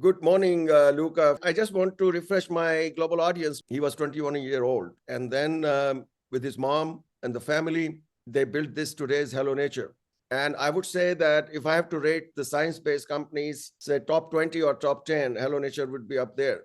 Good morning, Luca. I just want to refresh my global audience. He was 21-year-old. And then with his mom and the family, they built this today's Hello Nature. And I would say that if I have to rate the science-based companies, say top 20 or top 10, Hello Nature would be up there.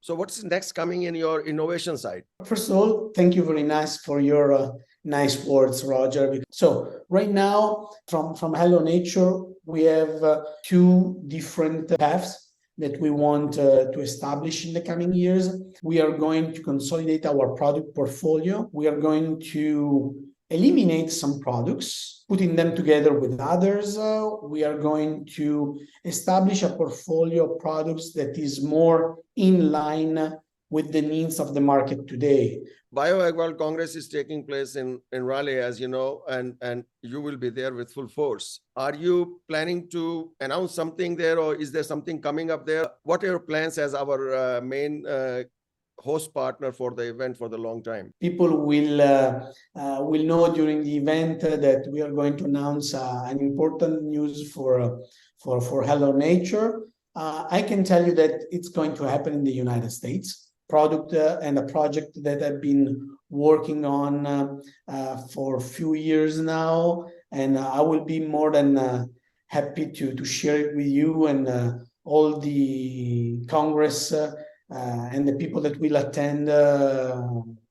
So what's next coming in your innovation side? First of all, thank you very nice for your nice words, Roger. So right now, from Hello Nature, we have two different paths that we want to establish in the coming years. We are going to consolidate our product portfolio. We are going to eliminate some products, putting them together with others. We are going to establish a portfolio of products that is more in line with the needs of the market today. BioAg World Congress is taking place in Raleigh, as you know, and you will be there with full force. Are you planning to announce something there, or is there something coming up there? What are your plans as our main host partner for the event for the long time? People will know during the event that we are going to announce an important news for Hello Nature. I can tell you that it's going to happen in the United States. Product and a project that I've been working on for a few years now, and I will be more than happy to share it with you and all the Congress and the people that will attend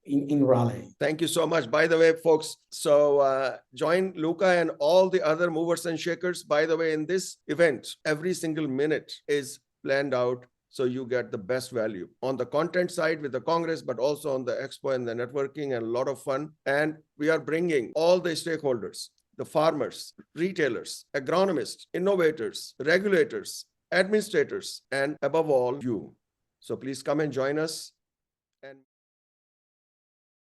in Raleigh. Thank you so much. By the way, folks, so join Luca and all the other movers and shakers. By the way, in this event, every single minute is planned out so you get the best value on the content side with the Congress, but also on the expo and the networking, and a lot of fun. And we are bringing all the stakeholders, the farmers, retailers, agronomists, innovators, regulators, administrators, and above all, you. So please come and join us. And